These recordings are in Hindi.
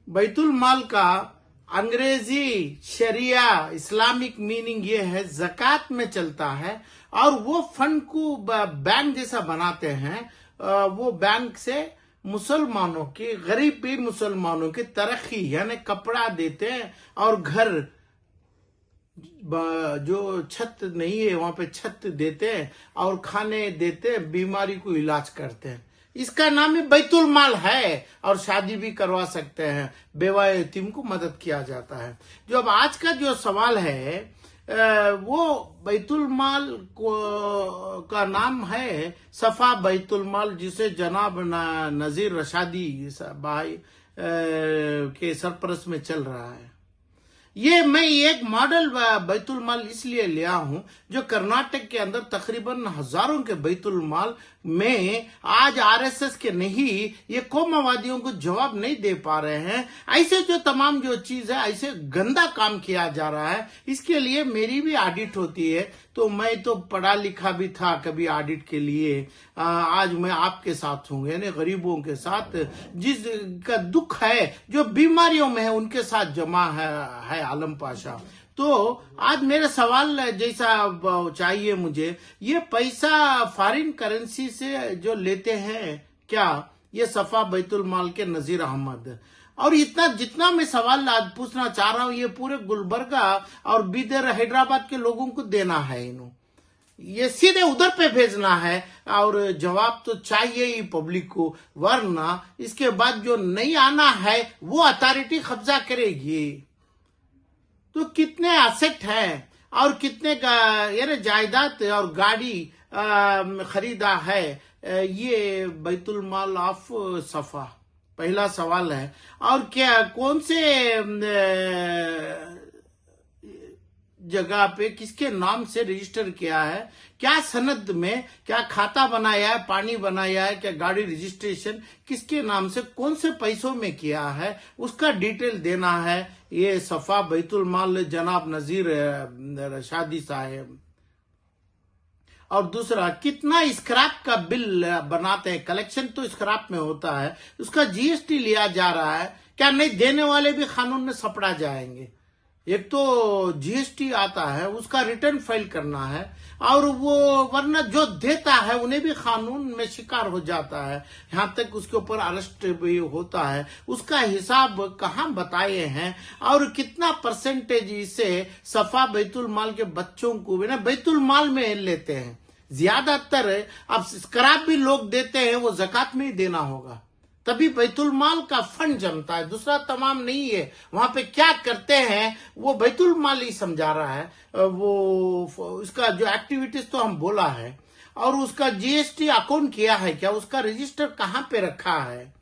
बैतुल माल का अंग्रेजी शरिया इस्लामिक मीनिंग ये है, ज़कात में चलता है और वो फंड को बैंक जैसा बनाते हैं। वो बैंक से मुसलमानों की, गरीब भी मुसलमानों की तरक्की, यानी कपड़ा देते हैं और घर जो छत नहीं है वहां पे छत देते हैं और खाने देते हैं, बीमारी को इलाज करते हैं। इसका नाम ही बैतुल माल है और शादी भी करवा सकते हैं, बेवा यतीम को मदद किया जाता है। जो अब आज का जो सवाल है वो बैतुल माल का नाम है सफा बैतुल माल, जिसे जनाब नजीर रशादी भाई के सरपरस्त में चल रहा है। ये मैं एक मॉडल बैतुल माल इसलिए लिया हूं जो कर्नाटक के अंदर तकरीबन हजारों के बैतुल माल में आज आरएसएस के नहीं, ये कौमवादियों को जवाब नहीं दे पा रहे हैं। ऐसे जो तमाम जो चीज है, ऐसे गंदा काम किया जा रहा है। इसके लिए मेरी भी ऑडिट होती है, तो मैं तो पढ़ा लिखा भी था कभी ऑडिट के लिए। आज मैं आपके साथ हूँ, यानी गरीबों के साथ, जिसका दुख है, जो बीमारियों में है, उनके साथ जमा है आलम पाशा। तो आज मेरा सवाल जैसा चाहिए मुझे, ये पैसा फॉरेन करेंसी से जो लेते हैं क्या ये सफा बैतुल माल के नजीर अहमद? और इतना जितना मैं सवाल आज पूछना चाह रहा हूं, ये पूरे गुलबर्गा और बीदर हैदराबाद के लोगों को देना है, इन्हों ये सीधे उधर पे भेजना है और जवाब तो चाहिए ही पब्लिक को, वरना इसके बाद जो नहीं आना है वो अथॉरिटी कब्जा करेगी। तो कितने एसेट हैं और कितने का यानी जायदाद और गाड़ी खरीदा है ये बैतुल माल ऑफ सफा? पहला सवाल है। और क्या कौन से जगह पे किसके नाम से रजिस्टर किया है, क्या सनद में, क्या खाता बनाया है, पानी बनाया है, क्या गाड़ी रजिस्ट्रेशन किसके नाम से, कौन से पैसों में किया है, उसका डिटेल देना है ये सफा बैतुल माल जनाब नजीर रशादी साहब। और दूसरा, कितना स्क्रैप का बिल बनाते हैं, कलेक्शन तो स्क्रैप में होता है, उसका जीएसटी लिया जा रहा है, क्या नहीं देने वाले भी कानून में सपड़ा जाएंगे? एक तो जीएसटी आता है, उसका रिटर्न फाइल करना है, और वो वरना जो देता है उन्हें भी कानून में शिकार हो जाता है, यहां तक उसके ऊपर अरेस्ट भी होता है। उसका हिसाब कहाँ बताए हैं और कितना परसेंटेज इसे सफा बैतुल माल के बच्चों को भी ना बैतुल माल में लेते हैं। ज्यादातर अब स्क्रैप भी लोग देते हैं, वो ज़कात में ही देना होगा, तभी बैतुल माल का फंड जमता है, दूसरा तमाम नहीं है। वहां पे क्या करते हैं वो बैतुल माल ही समझा रहा है। वो उसका जो एक्टिविटीज तो हम बोला है, और उसका जीएसटी अकाउंट किया है क्या, उसका रजिस्टर कहाँ पे रखा है,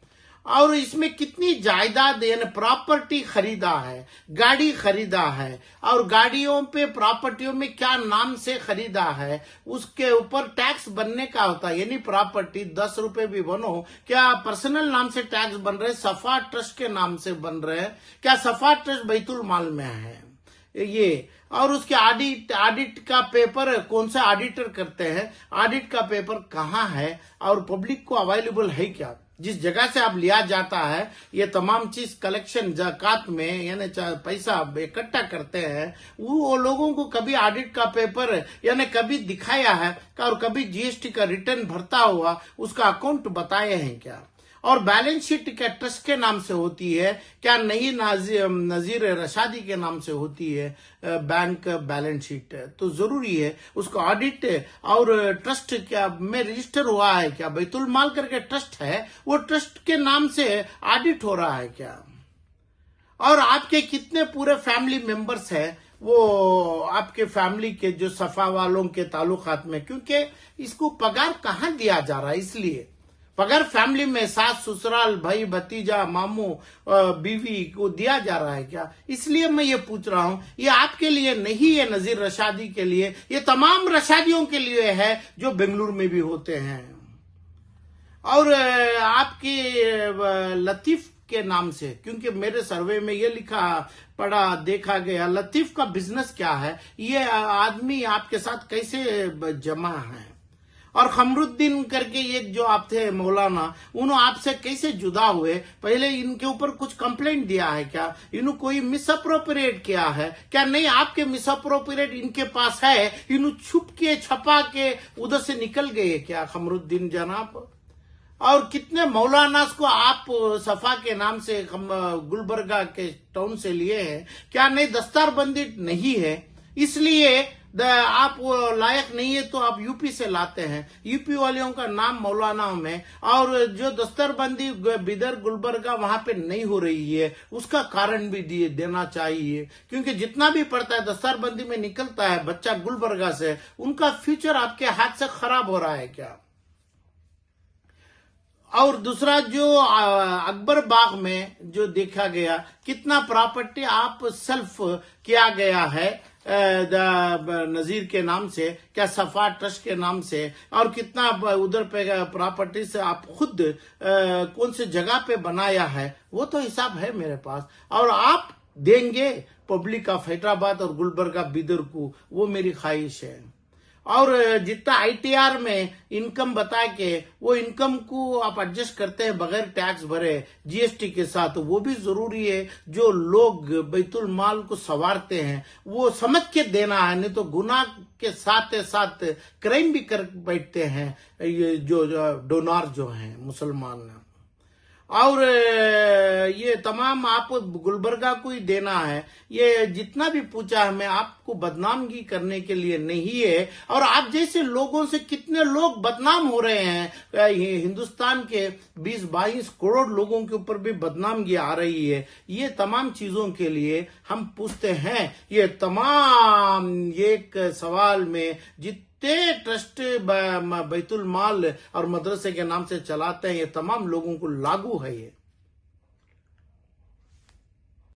और इसमें कितनी जायदाद यानी प्रॉपर्टी खरीदा है, गाड़ी खरीदा है, और गाड़ियों पे प्रॉपर्टियों में क्या नाम से खरीदा है, उसके ऊपर टैक्स बनने का होता है। यानी प्रॉपर्टी 10 रुपए भी बनो, क्या पर्सनल नाम से टैक्स बन रहे, सफा ट्रस्ट के नाम से बन रहे हैं, क्या सफा ट्रस्ट बैतुल माल में है ये? और उसके ऑडिट का पेपर कौन सा ऑडिटर करते हैं, ऑडिट का पेपर कहाँ है और पब्लिक को अवेलेबल है क्या? जिस जगह से आप लिया जाता है ये तमाम चीज कलेक्शन ज़कात में यानी पैसा इकट्ठा करते हैं, वो लोगों को कभी ऑडिट का पेपर यानी कभी दिखाया है और कभी जीएसटी का रिटर्न भरता हुआ उसका अकाउंट बताए हैं क्या? और बैलेंस शीट क्या ट्रस्ट के नाम से होती है, क्या नहीं नजीर रशादी के नाम से होती है बैंक बैलेंस शीट? तो जरूरी है उसको ऑडिट। और ट्रस्ट क्या में रजिस्टर हुआ है क्या, बैतुल माल करके ट्रस्ट है, वो ट्रस्ट के नाम से ऑडिट हो रहा है क्या? और आपके कितने पूरे फैमिली मेंबर्स है, वो आपके फैमिली के जो सफा वालों के ताल्लुकात में, क्योंकि इसको पगार कहाँ दिया जा रहा है, इसलिए पगार फैमिली में सास ससुराल भाई भतीजा मामू बीवी को दिया जा रहा है क्या? इसलिए मैं ये पूछ रहा हूं, ये आपके लिए नहीं है नजीर रशादी के लिए, ये तमाम रशादियों के लिए है जो बेंगलुरु में भी होते हैं। और आपकी लतीफ के नाम से, क्योंकि मेरे सर्वे में ये लिखा पढ़ा देखा गया, लतीफ का बिजनेस क्या है, ये आदमी आपके साथ कैसे जमा है? और खमरुद्दीन करके एक जो आप थे मौलाना, उन्होंने आपसे कैसे जुदा हुए? पहले इनके ऊपर कुछ कंप्लेंट दिया है क्या? इन्होंने कोई मिस अप्रोप्रिएट किया है क्या? नहीं, आपके मिस अप्रोप्रिएट इनके पास है, इन्होंने छुप के छपा के उधर से निकल गए क्या खमरुद्दीन जनाब? और कितने मौलानास को आप सफा के नाम से गुलबर्गा के टाउन से लिए हैं? क्या नहीं दस्तारबंदी नहीं है इसलिए आप वो लायक नहीं है तो आप यूपी से लाते हैं? यूपी वालियों का नाम मौलाना में, और जो दस्तरबंदी बिदर गुलबर्गा वहां पे नहीं हो रही है उसका कारण भी देना चाहिए, क्योंकि जितना भी पड़ता है दस्तरबंदी में निकलता है बच्चा गुलबर्गा से, उनका फ्यूचर आपके हाथ से खराब हो रहा है क्या? और दूसरा जो अकबर बाग में जो देखा गया, कितना प्रॉपर्टी आप सेल्फ किया गया है नजीर के नाम से, क्या सफा ट्रस्ट के नाम से, और कितना उधर पे प्रॉपर्टी से आप खुद कौन से जगह पे बनाया है, वो तो हिसाब है मेरे पास। और आप देंगे पब्लिक ऑफ हैदराबाद और गुलबर्गा बिदर को, वो मेरी ख्वाहिश है। और जितना आईटीआर में इनकम बता के वो इनकम को आप एडजस्ट करते हैं बगैर टैक्स भरे जीएसटी के साथ, तो वो भी जरूरी है। जो लोग बैतुल माल को संवारते हैं वो समझ के देना है, नहीं तो गुनाह के साथ साथ क्राइम भी कर बैठते हैं ये जो डोनार जो हैं मुसलमान। और ये तमाम आप गुलबर्गा को ही देना है। ये जितना भी पूछा है मैं आपको बदनामगी करने के लिए नहीं है, और आप जैसे लोगों से कितने लोग बदनाम हो रहे हैं, हिंदुस्तान के 20-22 करोड़ लोगों के ऊपर भी बदनामगी आ रही है। ये तमाम चीजों के लिए हम पूछते हैं, ये तमाम एक सवाल में जितने ट्रस्ट बैतुल माल और मदरसे के नाम से चलाते हैं, ये तमाम लोगों को लागू है ये।